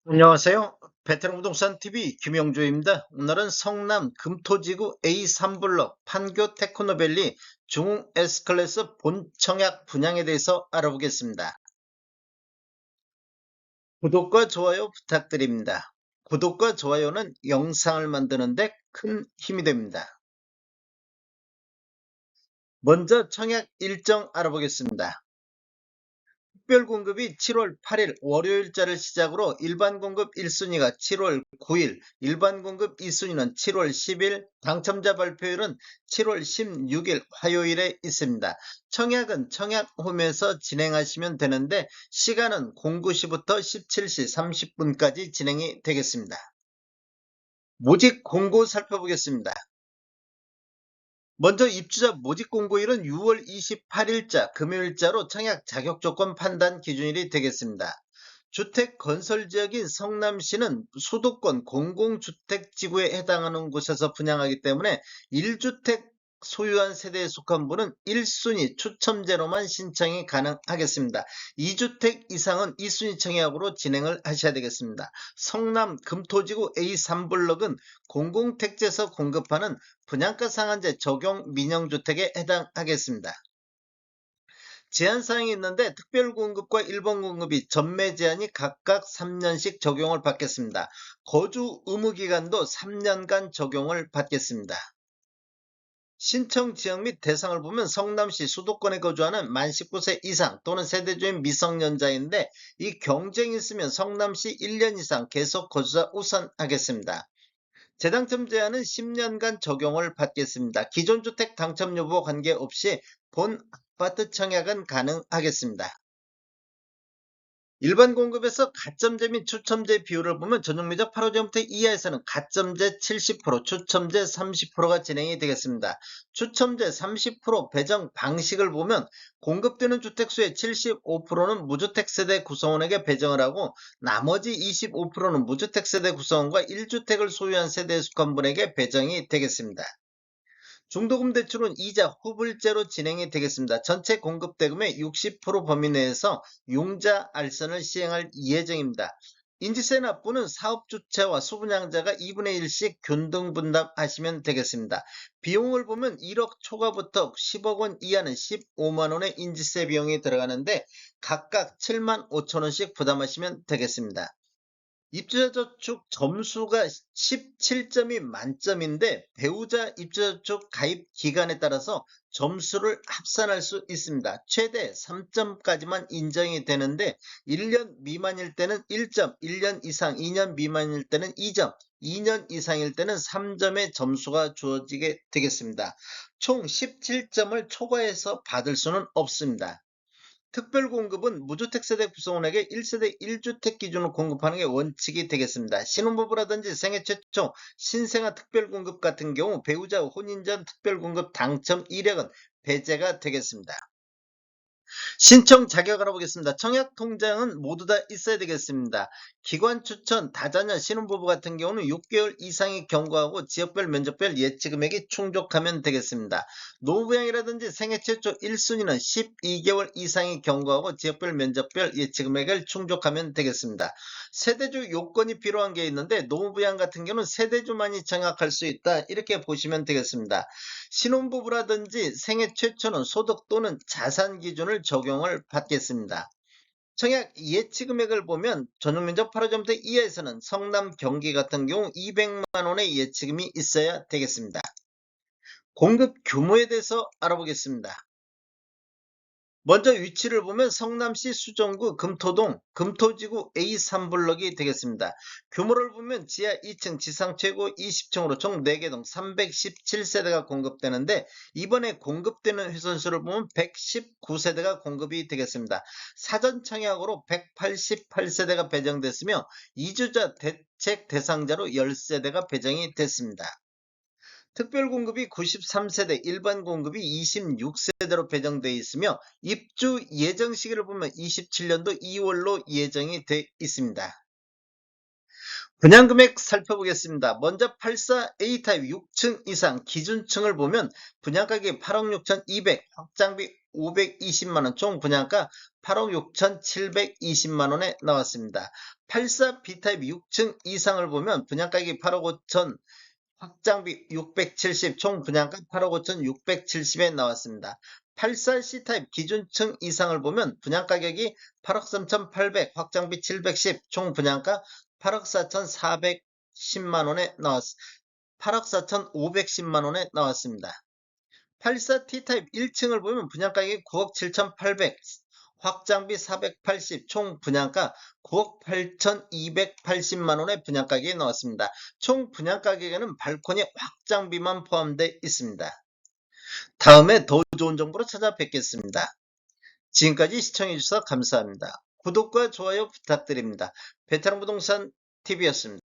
안녕하세요. 베테랑 부동산 TV 김영조입니다. 오늘은 성남 금토지구 A3블럭 판교 테크노밸리 중흥 S클래스 본청약 분양에 대해서 알아보겠습니다. 구독과 좋아요 부탁드립니다. 구독과 좋아요는 영상을 만드는데 큰 힘이 됩니다. 먼저 청약 일정 알아보겠습니다. 특별 공급이 7월 8일 월요일자를 시작으로 일반 공급 1순위가 7월 9일, 일반 공급 2순위는 7월 10일, 당첨자 발표일은 7월 16일 화요일에 있습니다. 청약은 청약홈에서 진행하시면 되는데 시간은 09시부터 17시 30분까지 진행이 되겠습니다. 모집 공고 살펴보겠습니다. 먼저 입주자 모집 공고일은 6월 28일자 금요일자로 청약 자격 조건 판단 기준일이 되겠습니다. 주택 건설 지역인 성남시는 수도권 공공주택지구에 해당하는 곳에서 분양하기 때문에 1주택 소유한 세대에 속한 분은 1순위 추첨제로만 신청이 가능하겠습니다. 2주택 이상은 2순위 청약으로 진행을 하셔야 되겠습니다. 성남 금토지구 A3블럭은 공공택지에서 공급하는 분양가 상한제 적용 민영주택에 해당하겠습니다. 제한사항이 있는데 특별공급과 일반공급이 전매 제한이 각각 3년씩 적용을 받겠습니다. 거주 의무기간도 3년간 적용을 받겠습니다. 신청 지역 및 대상을 보면 성남시 수도권에 거주하는 만 19세 이상 또는 세대주인 미성년자인데 이 경쟁이 있으면 성남시 1년 이상 계속 거주자 우선하겠습니다. 재당첨 제한은 10년간 적용을 받겠습니다. 기존 주택 당첨 여부와 관계없이 본 아파트 청약은 가능하겠습니다. 일반 공급에서 가점제 및 추첨제 비율을 보면 전용면적 8호제곱미터 이하에서는 가점제 70%, 추첨제 30%가 진행이 되겠습니다. 추첨제 30% 배정 방식을 보면 공급되는 주택수의 75%는 무주택 세대 구성원에게 배정을 하고 나머지 25%는 무주택 세대 구성원과 1주택을 소유한 세대에 속한 분에게 배정이 되겠습니다. 중도금 대출은 이자 후불제로 진행이 되겠습니다. 전체 공급 대금의 60% 범위 내에서 융자 알선을 시행할 예정입니다. 인지세 납부는 사업주체와 수분양자가 2분의 1씩 균등 분담하시면 되겠습니다. 비용을 보면 1억 초과부터 10억 원 이하는 15만 원의 인지세 비용이 들어가는데 각각 7만 5천 원씩 부담하시면 되겠습니다. 입주자저축 점수가 17점이 만점인데 배우자 입주자저축 가입 기간에 따라서 점수를 합산할 수 있습니다. 최대 3점까지만 인정이 되는데 1년 미만일 때는 1점, 1년 이상 2년 미만일 때는 2점, 2년 이상일 때는 3점의 점수가 주어지게 되겠습니다. 총 17점을 초과해서 받을 수는 없습니다. 특별공급은 무주택 세대 구성원에게 1세대 1주택 기준으로 공급하는 게 원칙이 되겠습니다. 신혼부부라든지 생애 최초 신생아 특별공급 같은 경우 배우자 혼인 전 특별공급 당첨 이력은 배제가 되겠습니다. 신청 자격 알아보겠습니다. 청약 통장은 모두 다 있어야 되겠습니다. 기관 추천 다자녀 신혼부부 같은 경우는 6개월 이상이 경과하고 지역별 면적별 예치 금액이 충족하면 되겠습니다. 노부양이라든지 생애 최초 1순위는 12개월 이상이 경과하고 지역별 면적별 예치 금액을 충족하면 되겠습니다. 세대주 요건이 필요한 게 있는데 노부양 같은 경우는 세대주만이 청약할 수 있다 이렇게 보시면 되겠습니다. 신혼부부라든지 생애 최초는 소득 또는 자산 기준을 적용을 받겠습니다. 청약 예치 금액을 보면 전용면적 8호점대 이하에서는 성남 경기 같은 경우 200만 원의 예치금이 있어야 되겠습니다. 공급 규모에 대해서 알아보겠습니다. 먼저 위치를 보면 성남시 수정구 금토동 금토지구 A3블럭이 되겠습니다. 규모를 보면 지하 2층 지상 최고 20층으로 총 4개 동 317세대가 공급되는데 이번에 공급되는 회선수를 보면 119세대가 공급이 되겠습니다. 사전 청약으로 188세대가 배정됐으며 이주자 대책 대상자로 10세대가 배정이 됐습니다. 특별공급이 93세대, 일반 공급이 26세대로 배정되어 있으며 입주 예정 시기를 보면 27년도 2월로 예정이 되어 있습니다. 분양금액 살펴보겠습니다. 먼저 84 A타입 6층 이상 기준층을 보면 분양가격이 8억 6,200, 확장비 520만원, 총 분양가 8억 6,720만원에 나왔습니다. 84 B타입 6층 이상을 보면 분양가격이 8억 5천, 확장비 670, 총 분양가 8억 5천670에 나왔습니다. 84 C타입 기준층 이상을 보면 분양가격이 8억 3,800, 확장비 710, 총 분양가 8억 4,410만원에 8억 4,510만원에 나왔습니다. 84 T타입 1층을 보면 분양가격이 9억 7,800, 확장비 480, 총 분양가 9억 8,280만원의 분양가격이 나왔습니다. 총 분양가격에는 발코니 확장비만 포함되어 있습니다. 다음에 더 좋은 정보로 찾아뵙겠습니다. 지금까지 시청해주셔서 감사합니다. 구독과 좋아요 부탁드립니다. 베테랑 부동산 TV였습니다.